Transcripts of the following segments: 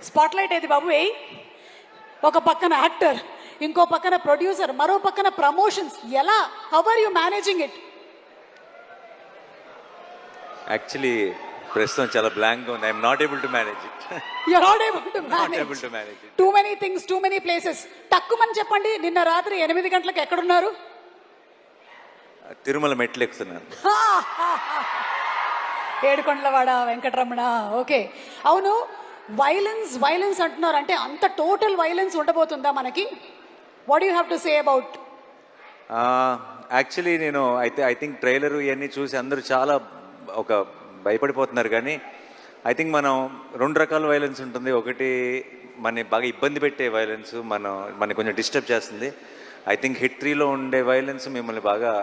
Spotlight ఏది బాబు ఏయ్. ఒక పక్కన యాక్టర్, ఇంకో పక్కన ప్రొడ్యూసర్, మరో పక్కన ప్రమోషన్స్. ఎలా, how are you managing it? Actually ప్రస్తుతం చాలా బ్లాంక్ ఉంది. I'm not able to manage it. You're not able to not manage. Able to manage it. Too many things, too many places. తక్కువని చెప్పండి, నిన్న రాత్రి 8 గంటలకు ఎక్కడున్నారు? తిరుమల మెట్లు ఎక్కుతున్నాను. ఏడుకొండలవాడ వెంకటరమణ. ఓకే, అవును, వైలెన్స్ వైలెన్స్ అంటున్నారు, అంటే అంత టోటల్ వైలెన్స్ ఉండబోతుందా మనకి? What you have to say about? Actually నేను ఐ థింక్ ట్రైలర్ ఇవన్నీ చూసి అందరూ చాలా ఒక భయపడిపోతున్నారు. కానీ ఐ థింక్ మనం 2 రకాల వైలెన్స్ ఉంటుంది. ఒకటి మన బాగా ఇబ్బంది పెట్టే వైలెన్స్, మన కొంచెం డిస్టర్బ్ చేస్తుంది. ఐ థింక్ హిట్ 3లో ఉండే వైలెన్స్ మిమ్మల్ని బాగా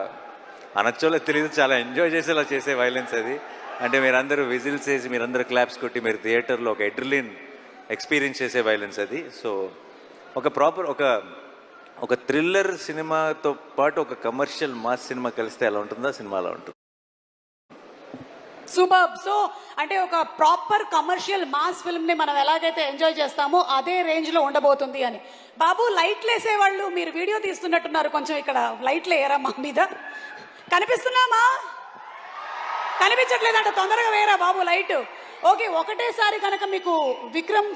అనొచ్చోలో తెలియదు, చాలా ఎంజాయ్ చేసేలా చేసే వైలెన్స్ అది. అంటే మీరందరూ విజిల్స్ వేసి, మీరందరూ క్లాప్స్ కొట్టి, మీరు థియేటర్లో ఒక ఎడ్రిలిన్ ఎక్స్పీరియన్స్ చేసే వైలెన్స్ అది. సో ఒక ప్రాపర్ ఒక థ్రిల్లర్ సినిమాతో పాటు ఒక కమర్షియల్ మాస్ సినిమా కలిస్తే ఎలా ఉంటుందో సినిమా అలా ఉంటుంది. సూపర్. సో అంటే ఒక ప్రాపర్ కమర్షియల్ మాస్ ఫిల్మ్ని మనం ఎలాగైతే ఎంజాయ్ చేస్తామో అదే రేంజ్లో ఉండబోతుంది అని. బాబు, లైట్లు వేసేవాళ్ళు మీరు వీడియో తీస్తున్నట్టున్నారు, కొంచెం ఇక్కడ లైట్లు వేయరా మా మీద? కనిపిస్తున్నామా? కనిపించట్లేదంట, తొందరగా వేయరా బాబు లైట్. ఓకే, ఒకటేసారి కనుక మీకు విక్రమ్,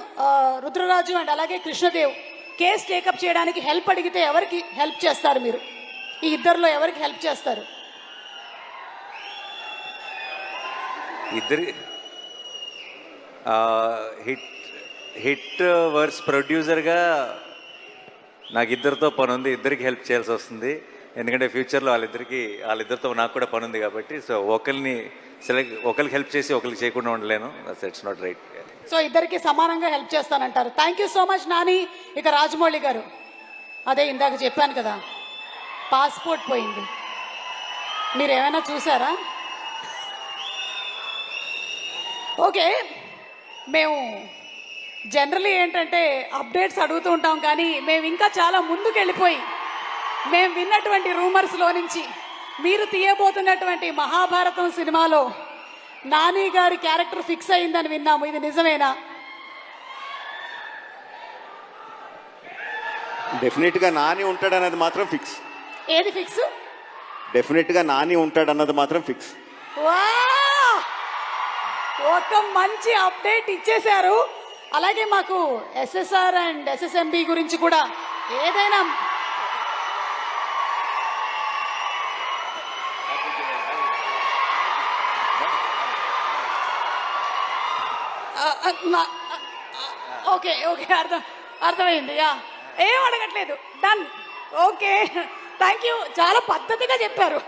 రుద్రరాజు అండ్ అలాగే కృష్ణదేవ్ కేసు టేకప్ చేయడానికి హెల్ప్ అడిగితే ఎవరికి హెల్ప్ చేస్తారు మీరు? ఈ ఇద్దరిలో ఎవరికి హెల్ప్ చేస్తారు? ఇద్దరి హిట్ వర్స్ ప్రొడ్యూసర్గా నాకు ఇద్దరితో పని ఉంది. ఇద్దరికి హెల్ప్ చేయాల్సి వస్తుంది, ఎందుకంటే ఫ్యూచర్లో వాళ్ళిద్దరితో నాకు కూడా పని ఉంది కాబట్టి. సో ఒకరికి హెల్ప్ చేసి ఒకరికి చేయకుండా ఉండలేను. It's not right. సో ఇద్దరికి సమానంగా హెల్ప్ చేస్తానంటారు. Thank you so much Nani. ఇక రాజమౌళి గారు, అదే ఇందాక చెప్పాను కదా, పాస్పోర్ట్ పోయింది, మీరు ఏమైనా చూసారా? ఓకే, మేము జనరలీ ఏంటంటే అప్డేట్స్ అడుగుతూ ఉంటాం, కానీ మేము ఇంకా చాలా ముందుకు వెళ్ళిపోయి మేము విన్నటువంటి రూమర్స్లో నుంచి మీరు తీయబోతున్నటువంటి మహాభారతం సినిమాలో నాని గారి క్యారెక్టర్ ఫిక్స్ అయిందని విన్నాము. ఇది నిజమేనా? డెఫినెట్గా నాని ఉంటాడన్నది మాత్రం ఫిక్స్. ఏది ఫిక్స్? డెఫినెట్గా నాని ఉంటాడన్నది మాత్రం ఫిక్స్. ఒక మంచి అప్డేట్ ఇచ్చేశారు. అలాగే మాకు ఎస్ఎస్ఆర్ అండ్ ఎస్ఎస్ఎంబి గురించి కూడా ఏదైనా ఓకే ఓకే అర్థమైంది. ఏం అడగట్లేదు, డన్. ఓకే, థ్యాంక్ యూ, చాలా పద్ధతిగా చెప్పారు.